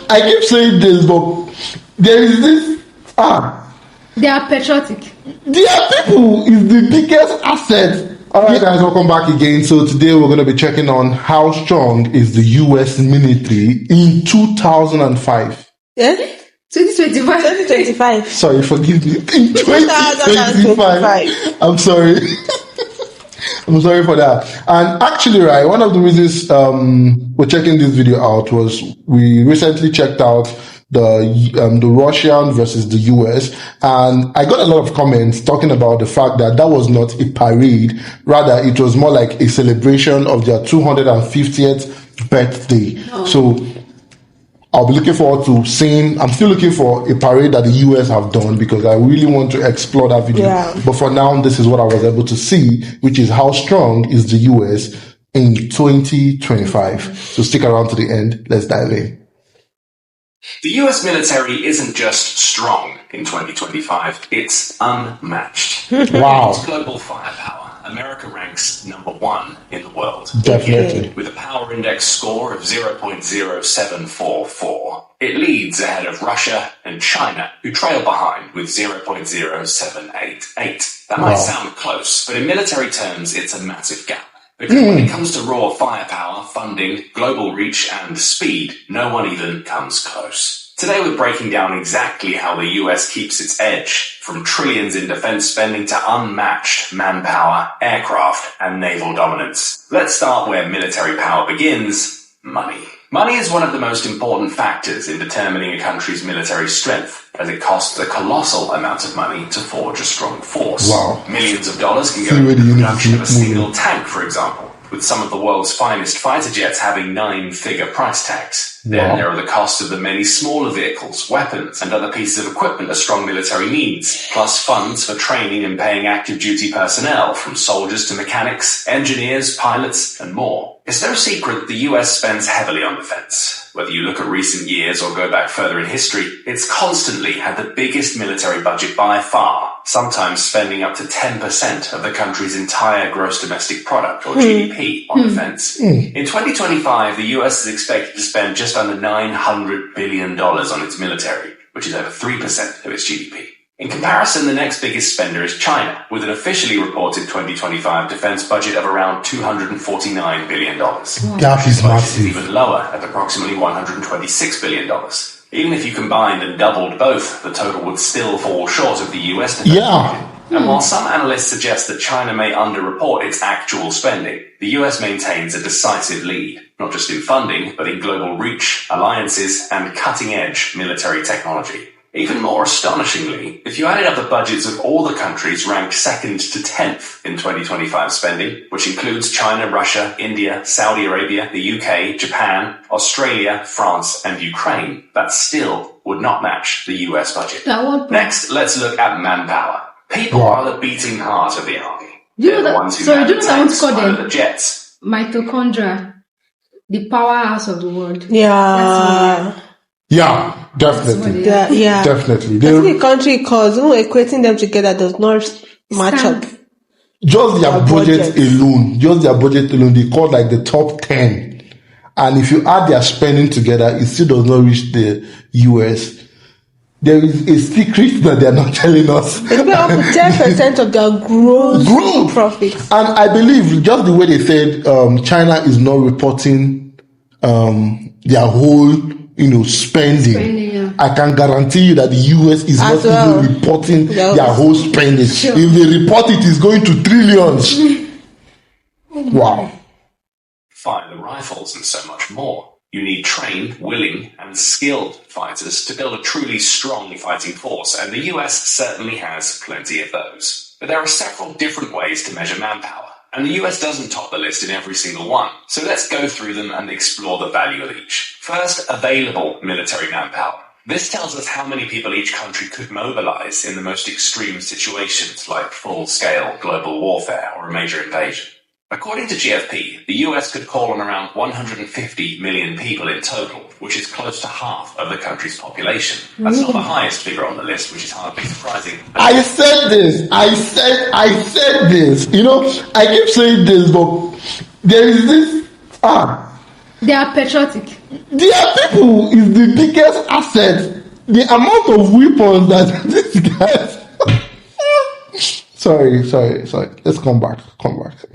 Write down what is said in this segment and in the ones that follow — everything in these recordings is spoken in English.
I keep saying this, but there is this. They are patriotic. Their people is the biggest asset. Alright guys, welcome back again. So today we're going to be checking on how strong is the US military in 2005. Yeah? 2025. 2025. Sorry, forgive me. In 2025. I'm sorry. I'm sorry for that. And actually, right, one of the reasons we're checking this video out was we recently checked out the Russian versus the US, and I got a lot of comments talking about the fact that that was not a parade, rather it was more like a celebration of their 250th birthday. So I'll be looking forward to seeing. I'm still looking for a parade that the US have done because I really want to explore that video. Yeah. But for now, this is what I was able to see, which is how strong is the US in 2025. So stick around to the end. Let's dive in. The US military isn't just strong in 2025, it's unmatched. Wow. Its global firepower, America ranks #1 in the world. Definitely. With a power index score of 0.0744. It leads ahead of Russia and China, who trail behind with 0.0788. That might sound close, but in military terms, it's a massive gap. Because when it comes to raw firepower, funding, global reach, and speed, no one even comes close. Today we're breaking down exactly how the US keeps its edge, from trillions in defense spending to unmatched manpower, aircraft, and naval dominance. Let's start where military power begins: money. Money is one of the most important factors in determining a country's military strength, as it costs a colossal amount of money to forge a strong force. Wow. Millions of dollars can go into the production of a single tank, for example, with some of the world's finest fighter jets having 9-figure price tags. Then there are the costs of the many smaller vehicles, weapons, and other pieces of equipment a strong military needs, plus funds for training and paying active duty personnel, from soldiers to mechanics, engineers, pilots, and more. It's no secret the US spends heavily on defense. Whether you look at recent years or go back further in history, it's constantly had the biggest military budget by far, sometimes spending up to 10% of the country's entire gross domestic product, or GDP, on defense. In 2025, the US is expected to spend just under $900 billion on its military, which is over 3% of its GDP. In comparison, the next biggest spender is China, with an officially reported 2025 defense budget of around $249 billion. That is massive. Even lower at approximately $126 billion. Even if you combined and doubled both, the total would still fall short of the US defense budget. And while some analysts suggest that China may underreport its actual spending, the US maintains a decisive lead, not just in funding, but in global reach, alliances, and cutting-edge military technology. Even more astonishingly, if you added up the budgets of all the countries ranked 2nd to 10th in 2025 spending, which includes China, Russia, India, Saudi Arabia, the UK, Japan, Australia, France, and Ukraine, that still would not match the US budget. Next, let's look at manpower. People are the beating heart of the army. They're the ones who man the tanks, pilot the jets. Mitochondria, the powerhouse of the world. Yeah. Yeah, definitely. Definitely. That's the country because equating them together does not match up. Just their budget alone, they call like the top 10. And if you add their spending together, it still does not reach the US. There is a secret that they're not telling us. It's up to 10% of their gross profits. And I believe, just the way they said, China is not reporting their whole spending. I can guarantee you that the US is not even reporting their whole spending. If they report it, it's going to trillions. Wow. Fire the rifles and so much more. You need trained, willing, and skilled fighters to build a truly strong fighting force, and the US certainly has plenty of those. But there are several different ways to measure manpower, and the US doesn't top the list in every single one. So let's go through them and explore the value of each. First, available military manpower. This tells us how many people each country could mobilize in the most extreme situations, like full-scale global warfare or a major invasion. According to GFP, the US could call on around 150 million people in total, which is close to half of the country's population. That's not the highest figure on the list, which is hardly surprising. I said this. I said this. I keep saying this, but there is this. They are patriotic. Their people is the biggest asset. The amount of weapons that these guys. Sorry. Let's come back.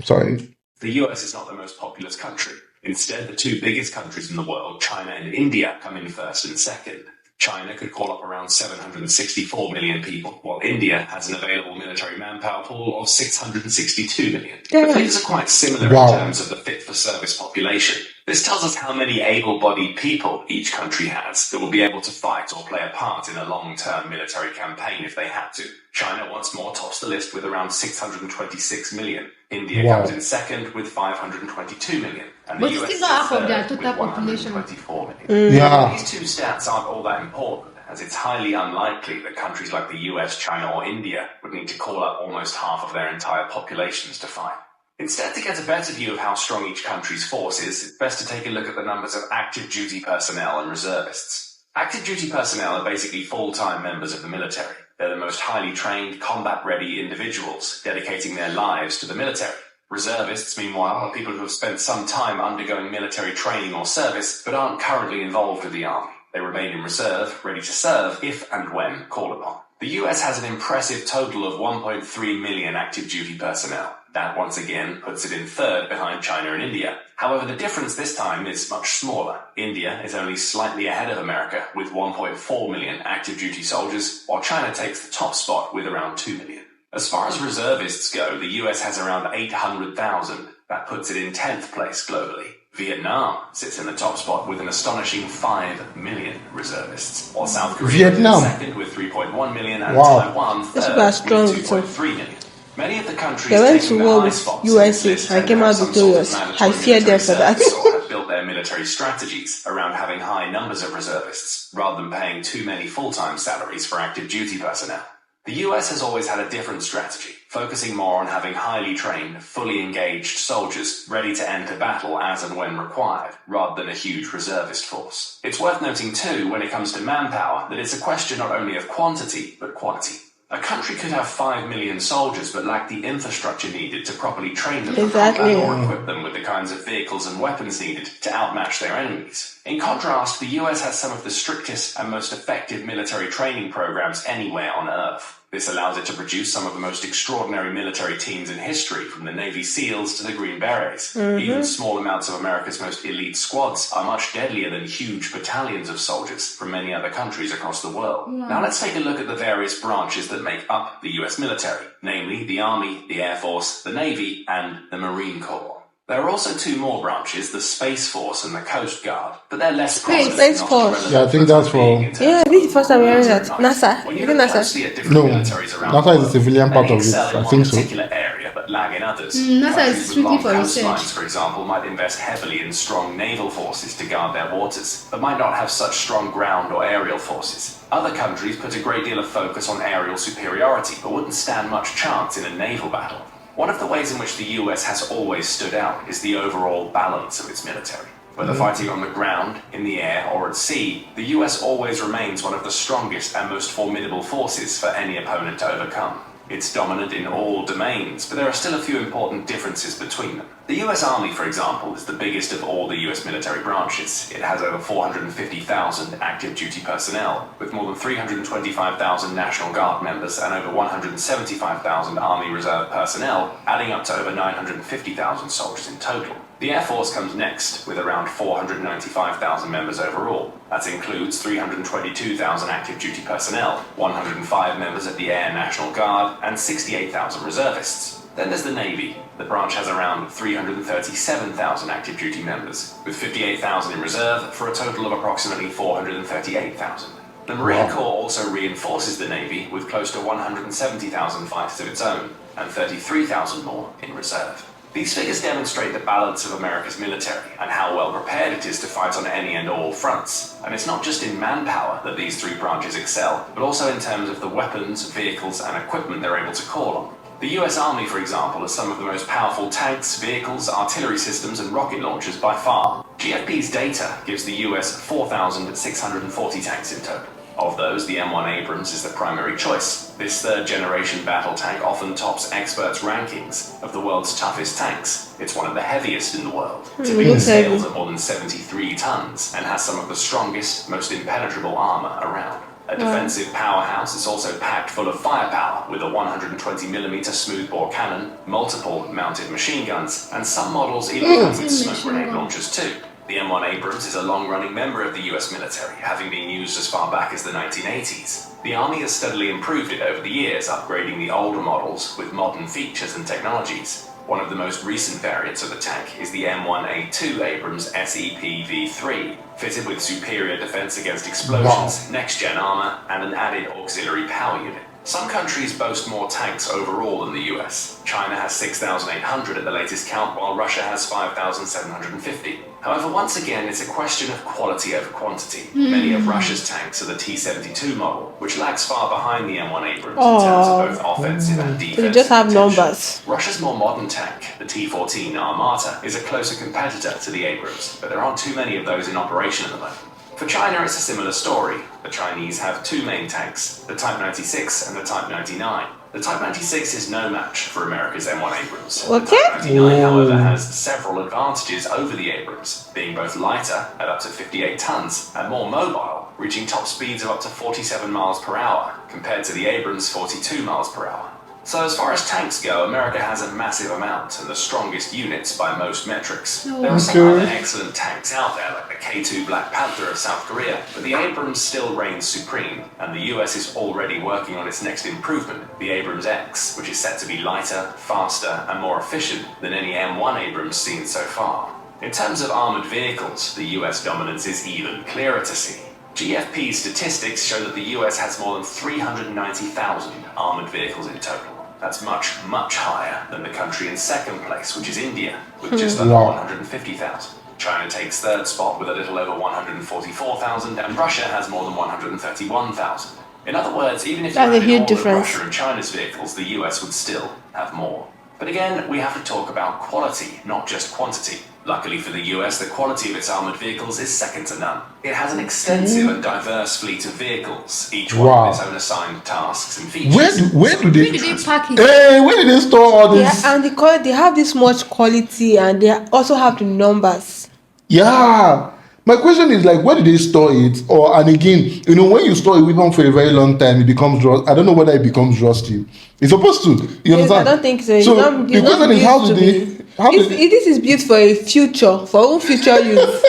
Sorry. The US is not the most populous country. Instead, the two biggest countries in the world, China and India, come in first and second. China could call up around 764 million people, while India has an available military manpower pool of 662 million. The figures are quite similar in terms of the fit-for-service population. This tells us how many able-bodied people each country has that will be able to fight or play a part in a long-term military campaign if they had to. China once more tops the list with around 626 million. India comes in second with 522 million. And the US is third with 124 million. These two stats aren't all that important, as it's highly unlikely that countries like the US, China or India would need to call up almost half of their entire populations to fight. Instead, to get a better view of how strong each country's force is, it's best to take a look at the numbers of active duty personnel and reservists. Active duty personnel are basically full-time members of the military. They're the most highly trained, combat-ready individuals, dedicating their lives to the military. Reservists, meanwhile, are people who have spent some time undergoing military training or service, but aren't currently involved with the army. They remain in reserve, ready to serve if and when called upon. The US has an impressive total of 1.3 million active duty personnel. That once again puts it in third behind China and India. However, the difference this time is much smaller. India is only slightly ahead of America with 1.4 million active duty soldiers, while China takes the top spot with around 2 million. As far as reservists go, the US has around 800,000. That puts it in 10th place globally. Vietnam sits in the top spot with an astonishing 5 million reservists, while South Korea is second with 3.1 million and Taiwan third with 2.3 million. Many of the countries they went taking to the war high with spots USA and came out victorious. I fear them for that. have built their military strategies around having high numbers of reservists, rather than paying too many full-time salaries for active duty personnel. The US has always had a different strategy, focusing more on having highly trained, fully engaged soldiers ready to enter battle as and when required, rather than a huge reservist force. It's worth noting too, when it comes to manpower, that it's a question not only of quantity, but quality. A country could have 5 million soldiers but lack the infrastructure needed to properly train them for combat or equip them with the kinds of vehicles and weapons needed to outmatch their enemies. In contrast, the US has some of the strictest and most effective military training programs anywhere on Earth. This allows it to produce some of the most extraordinary military teams in history, from the Navy SEALs to the Green Berets. Even small amounts of America's most elite squads are much deadlier than huge battalions of soldiers from many other countries across the world. Now let's take a look at the various branches that make up the US military, namely the Army, the Air Force, the Navy, and the Marine Corps. There are also two more branches, the Space Force and the Coast Guard, but they're less prominent. Space Force. Yeah, I think that's wrong. Yeah, this is the first time I'm hearing that. NASA. When Is you it look NASA? closely at different No, militaries around NASA is the the civilian part world, of it. they excel in I one think so. particular area, but lag in others. NASA is Countries with strictly long for research. coastlines, for example, might invest heavily in strong naval forces to guard their waters, but might not have such strong ground or aerial forces. Other countries put a great deal of focus on aerial superiority, but wouldn't stand much chance in a naval battle. One of the ways in which the US has always stood out is the overall balance of its military. Whether fighting on the ground, in the air, or at sea, the US always remains one of the strongest and most formidable forces for any opponent to overcome. It's dominant in all domains, but there are still a few important differences between them. The US Army, for example, is the biggest of all the US military branches. It has over 450,000 active duty personnel, with more than 325,000 National Guard members and over 175,000 Army Reserve personnel, adding up to over 950,000 soldiers in total. The Air Force comes next, with around 495,000 members overall. That includes 322,000 active duty personnel, 105 members of the Air National Guard, and 68,000 reservists. Then there's the Navy. The branch has around 337,000 active duty members, with 58,000 in reserve for a total of approximately 438,000. The Marine Corps also reinforces the Navy with close to 170,000 fighters of its own, and 33,000 more in reserve. These figures demonstrate the balance of America's military and how well prepared it is to fight on any and all fronts. And it's not just in manpower that these three branches excel, but also in terms of the weapons, vehicles, and equipment they're able to call on. The US Army, for example, has some of the most powerful tanks, vehicles, artillery systems, and rocket launchers by far. GFP's data gives the US 4,640 tanks in total. Of those, the M1 Abrams is the primary choice. This third-generation battle tank often tops experts' rankings of the world's toughest tanks. It's one of the heaviest in the world. Typically scales at more than 73 tons and has some of the strongest, most impenetrable armor around. A defensive powerhouse, it's also packed full of firepower with a 120mm smoothbore cannon, multiple mounted machine guns, and some models even come with smoke grenade launchers too. The M1 Abrams is a long-running member of the US military, having been used as far back as the 1980s. The Army has steadily improved it over the years, upgrading the older models with modern features and technologies. One of the most recent variants of the tank is the M1A2 Abrams SEP-V3, fitted with superior defense against explosions, next-gen armor, and an added auxiliary power unit. Some countries boast more tanks overall than the US. China has 6,800 at the latest count, while Russia has 5,750. However, once again, it's a question of quality over quantity. Many of Russia's tanks are the T-72 model, which lags far behind the M1 Abrams in terms of both offensive and defensive You just have potential. numbers. Russia's more modern tank, the T-14 Armata, is a closer competitor to the Abrams, but there aren't too many of those in operation at the moment. For China, it's a similar story. The Chinese have two main tanks, the Type 96 and the Type 99. The Type 96 is no match for America's M1 Abrams. The Type 99, however, has several advantages over the Abrams, being both lighter at up to 58 tons and more mobile, reaching top speeds of up to 47 miles per hour, compared to the Abrams' 42 miles per hour. So as far as tanks go, America has a massive amount and the strongest units by most metrics. There are some other excellent tanks out there, like the K2 Black Panther of South Korea, but the Abrams still reigns supreme, and the US is already working on its next improvement, the Abrams X, which is set to be lighter, faster, and more efficient than any M1 Abrams seen so far. In terms of armored vehicles, the US dominance is even clearer to see. GFP statistics show that the US has more than 390,000 armored vehicles in total. That's much, much higher than the country in second place, which is India, with just under 150,000. China takes third spot with a little over 144,000, and Russia has more than 131,000. In other words, even if you added all of Russia and China's vehicles, the US would still have more. But again, we have to talk about quality, not just quantity. Luckily for the US, the quality of its armored vehicles is second to none. It has an extensive and diverse fleet of vehicles, each one with its own assigned tasks and features. Where do they pack it? Hey, where do they store all this? Yeah, and they have this much quality, and they also have the numbers. Yeah. My question is like, where do they store it? And again, when you store a weapon for a very long time, it becomes rusty. I don't know whether it becomes rusty. It's supposed to. You understand? I don't think so. So the question is, how do they? This is built for a future, for all future use.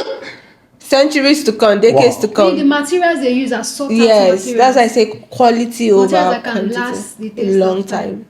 Centuries to come, decades to come. The materials they use are so yes, that's why I say quality over that can quantity. last the A long time.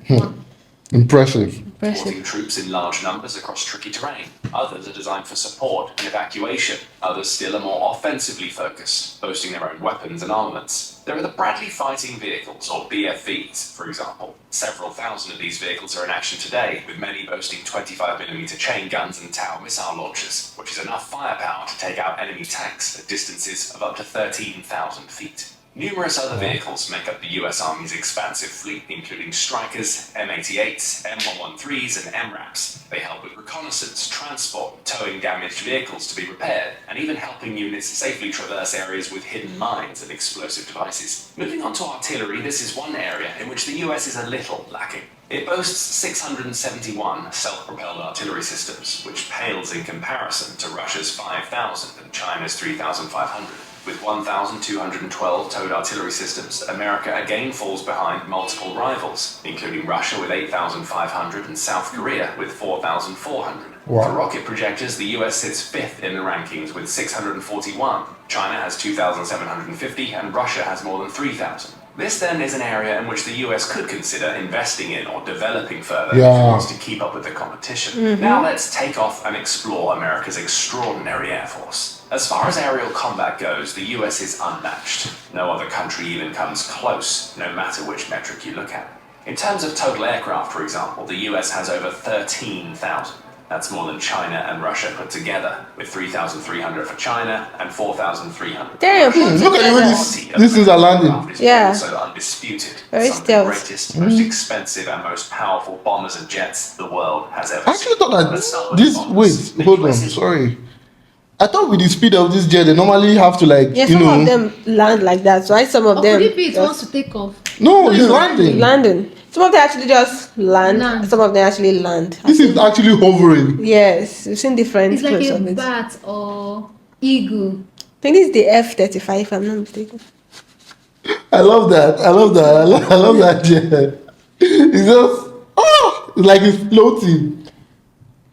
Impressive. Supporting troops in large numbers across tricky terrain. Others are designed for support and evacuation. Others still are more offensively focused, boasting their own weapons and armaments. There are the Bradley Fighting Vehicles, or BFVs, for example. Several thousand of these vehicles are in action today, with many boasting 25mm chain guns and Tau missile launchers, which is enough firepower to take out enemy tanks at distances of up to 13,000 feet. Numerous other vehicles make up the US Army's expansive fleet, including Strykers, M88s, M113s, and MRAPs. They help with reconnaissance, transport, towing damaged vehicles to be repaired, and even helping units safely traverse areas with hidden mines and explosive devices. Moving on to artillery, this is one area in which the US is a little lacking. It boasts 671 self-propelled artillery systems, which pales in comparison to Russia's 5,000 and China's 3,500. With 1,212 towed artillery systems, America again falls behind multiple rivals, including Russia with 8,500 and South Korea with 4,400. Wow. For rocket projectors, the US sits fifth in the rankings with 641. China has 2,750 and Russia has more than 3,000. This then is an area in which the US could consider investing in or developing further if it wants to keep up with the competition. Now let's take off and explore America's extraordinary Air Force. As far as aerial combat goes, the US is unmatched. No other country even comes close, no matter which metric you look at. In terms of total aircraft, for example, the US has over 13,000. That's more than China and Russia put together, with 3,300 for China and 4,300. Damn, look at the way these things are landing. Yeah. Also undisputed. Very Some of the stealth. greatest, most expensive, and most powerful bombers and jets the world has ever I actually seen. thought Let's that start with the this. bombers. Wait, The hold on. US is Sorry. I thought with the speed of this jet, they normally have to like, Yeah, you some know. of them land like that. So why some of Or them could it be it just wants to take off? No, it's landing. landing? Some of them actually just land. Land. Some of them actually land. This is actually hovering. Yes, we've seen different It's like close a of it. bat or eagle. I think this is the F-35, if I'm not mistaken. I love that. I love that. I love that jet. It's just, it's like it's floating.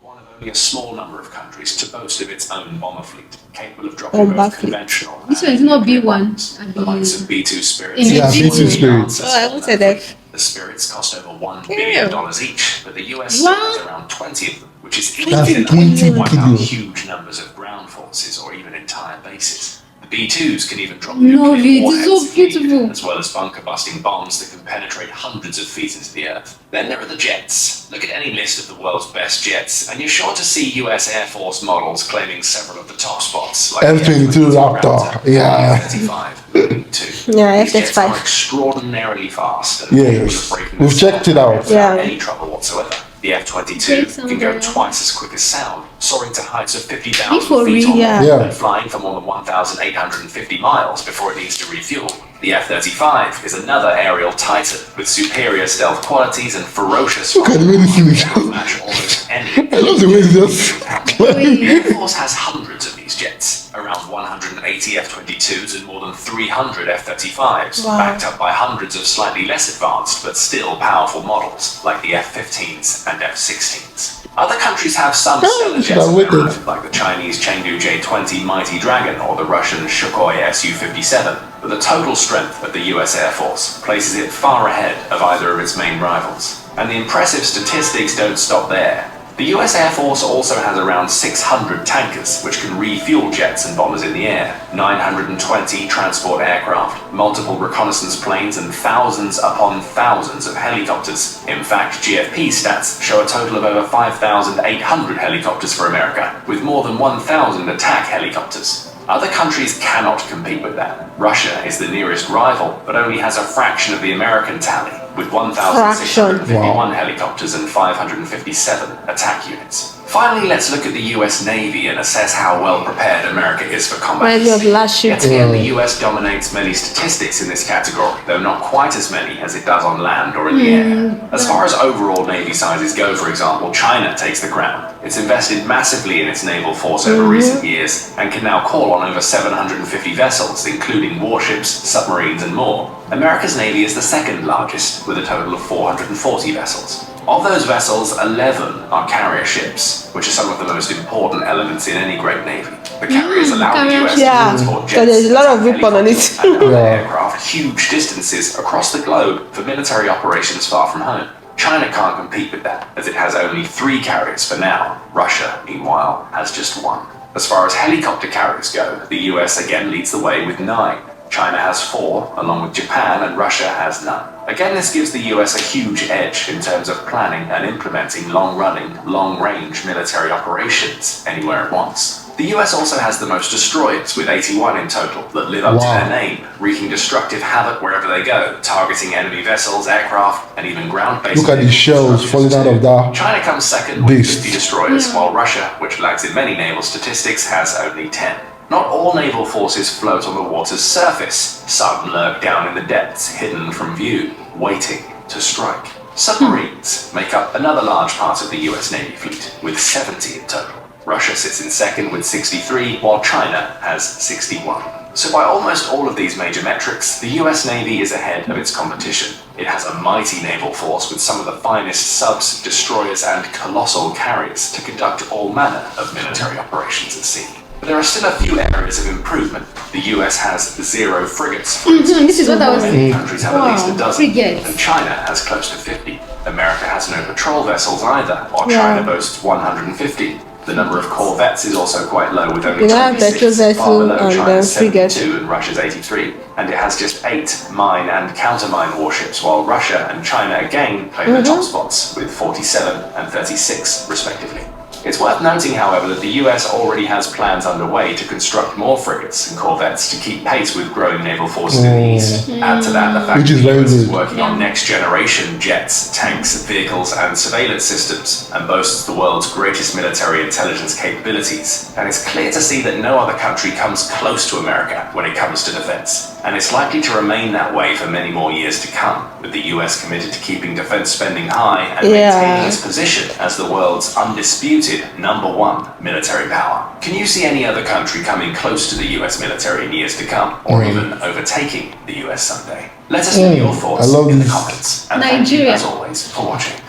One of only a small number of countries to boast of its own bomber fleet, capable of dropping Bomber both fleet. conventional This and one is not nuclear B1. weapons. and The likes of B- B-2 Spirits. In Yeah, the B2 B2 Spirits. Oh, I haven't said F. The Spirits cost over $1 billion each, but the US What? has around 20 of them, which is That's easy enough 20 to wipe out billion. huge numbers of ground forces or even entire bases. The B-2s can even drop No, nuclear it is so warheads if needed, beautiful. as well as bunker-busting bombs that can penetrate hundreds of feet into the earth. Then there are the jets. Look at any list of the world's best jets, and you're sure to see US Air Force models claiming several of the top spots, like F-22 the Raptor, yeah. F-35, Yeah, These jets F-35. are extraordinarily fast and Yes. capable of breaking We've the checked it out. without Yeah. any trouble whatsoever. The Take F-22 some can go there. twice as quick as sound, soaring to heights of 50,000 Be for feet or real? more, Yeah. and flying for more than 1,850 miles before it needs to refuel. The F-35 is another aerial titan with superior stealth qualities and ferocious Look at the way this thing is that will match almost any. I love the way it's just. The Air Force has hundreds of these jets, around 180 F-22s and more than 300 F-35s, Wow. backed up by hundreds of slightly less advanced but still powerful models, like the F-15s and F-16s. Other countries have some stellar should jets have of their waited. own, like the Chinese Chengdu J-20 Mighty Dragon or the Russian Sukhoi Su-57, but the total strength of the US Air Force places it far ahead of either of its main rivals. And the impressive statistics don't stop there. The US Air Force also has around 600 tankers, which can refuel jets and bombers in the air, 920 transport aircraft, multiple reconnaissance planes, and thousands upon thousands of helicopters. In fact, GFP stats show a total of over 5,800 helicopters for America, with more than 1,000 attack helicopters. Other countries cannot compete with that. Russia is the nearest rival, but only has a fraction of the American tally, with 1,651 helicopters and 557 attack units. Finally, let's look at the US Navy and assess how well prepared America is for combat. Reminds me of last year. Yet again, the US dominates many statistics in this category, though not quite as many as it does on land or in the air. As far as overall Navy sizes go, for example, China takes the crown. It's invested massively in its naval force over recent years and can now call on over 750 vessels, including warships, submarines, and more. America's Navy is the second largest, with a total of 440 vessels. Of those vessels, 11 are carrier ships, which are some of the most important elements in any great navy. The carriers allow the carrier US ships. to Yeah, transport so jets, there's a lot of attack weapon on it. helicopters, and other Yeah. aircraft huge distances across the globe for military operations far from home. China can't compete with that, as it has only 3 carriers for now. Russia, meanwhile, has just 1. As far as helicopter carriers go, the US again leads the way with 9. China has 4, along with Japan, and Russia has none. Again, this gives the US a huge edge in terms of planning and implementing long-running, long-range military operations anywhere it wants. The US also has the most destroyers, with 81 in total, that live up to Wow. their name, wreaking destructive havoc wherever they go, targeting enemy vessels, aircraft, and even ground-based... Look at these shells falling out of that China comes second with beast. 50 destroyers, while Russia, which lags in many naval statistics, has only 10. Not all naval forces float on the water's surface. Some lurk down in the depths, hidden from view, waiting to strike. Submarines make up another large part of the US Navy fleet, with 70 in total. Russia sits in second with 63, while China has 61. So by almost all of these major metrics, the US Navy is ahead of its competition. It has a mighty naval force with some of the finest subs, destroyers, and colossal carriers to conduct all manner of military operations at sea. But there are still a few areas of improvement. The US has 0 frigates, for instance. This is what I was Many countries have at least a dozen, frigates. and China has close to 50. America has no patrol vessels either, while Yeah. China boasts 150. The number of corvettes is also quite low, with only They don't have 26, petrol far vessel below and China's frigate. 72 and Russia's 83. And it has just 8 mine and countermine warships, while Russia and China again claim the top spots with 47 and 36 respectively. It's worth noting, however, that the US already has plans underway to construct more frigates and corvettes to keep pace with growing naval forces in the East. Add to that the fact Which that is the very US is good. working on next-generation jets, tanks, vehicles, and surveillance systems, and boasts the world's greatest military intelligence capabilities. And it's clear to see that no other country comes close to America when it comes to defense. And it's likely to remain that way for many more years to come, with the US committed to keeping defense spending high and maintaining its position as the world's undisputed #1 military power. Can you see any other country coming close to the US military in years to come, or even overtaking the US someday? Let us know your thoughts in the comments. And thank you, as always, for watching.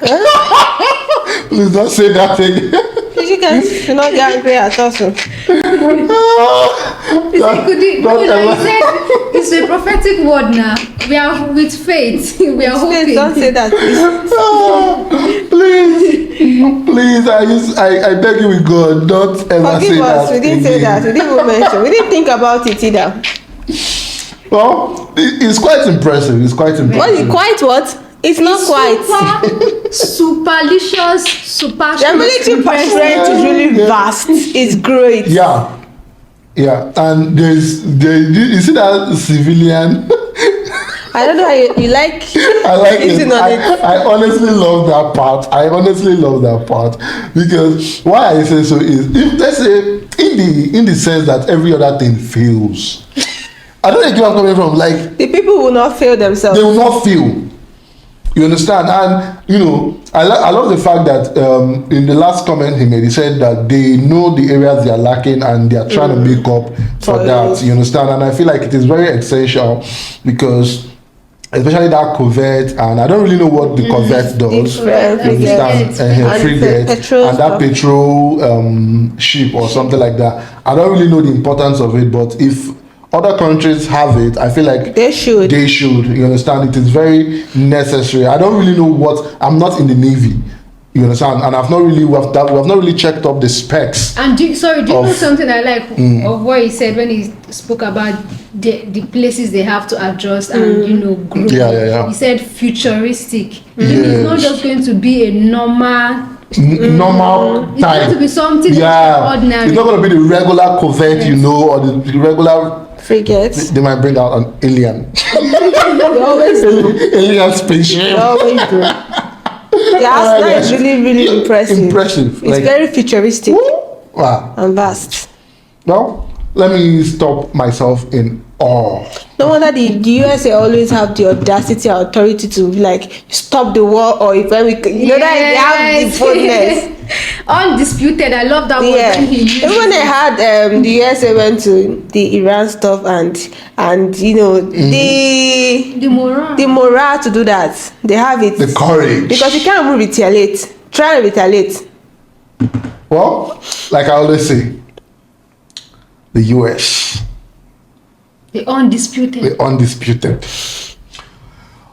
Please don't say that thing. You guys should not get angry at us. Could you said it's a prophetic word now. We are with faith. We are hoping. Please don't say that, please. Please, I beg you with God, don't ever say Forgive that. us, we didn't say that. We didn't even mention. We didn't think about it either. Well, it's quite impressive. It's quite impressive. What is quite what? It's not quite. Superlicious, super. The military strength is really vast. It's great. Yeah, and you see that civilian. I don't know how you like. I like it. using on it. I honestly love that part. Because why I say so is, if let's say in the sense that every other thing fails, I don't think where I'm coming from. Like, The people will not fail themselves. they will not fail. You understand? And you know, I love the fact that in the last comment he made, he said that they know the areas they are lacking and they are trying to make up for that. You understand? And I feel like it is very essential, because especially that corvette, and I don't really know what the corvette does. You understand? And frigate and that petrol ship or something like that. I don't really know the importance of it, but if other countries have it, I feel like They should. You understand? It is very necessary. I don't really know what. I'm not in the Navy. You understand? And we have not really checked up the specs. And do you know something I like of what he said when he spoke about the places they have to adjust and grow? Yeah. He said futuristic. It's not just going to be a normal Normal It's type. going to be something extraordinary. It's not going to be the regular corvette, or the regular frigates. They might bring out an alien. They always do. Alien spaceship. They always do. The Astra is really, really impressive. It's very futuristic. Wow. And vast. Well, let me stop myself in awe. No wonder the USA always have the audacity and authority to stop the war, or if that they have the boldness. Undisputed. I love that word when he used even when they had the USA went to the Iran stuff and the morale to do that. They have it. The courage. Because you can't even retaliate. Try and retaliate. Well, like I always say, the US. The undisputed.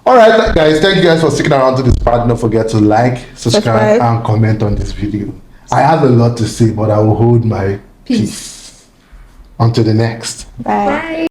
All right, guys. Thank you guys for sticking around to this part. Don't forget to like, subscribe, and comment on this video. I have a lot to say, but I will hold my peace. Until the next. Bye.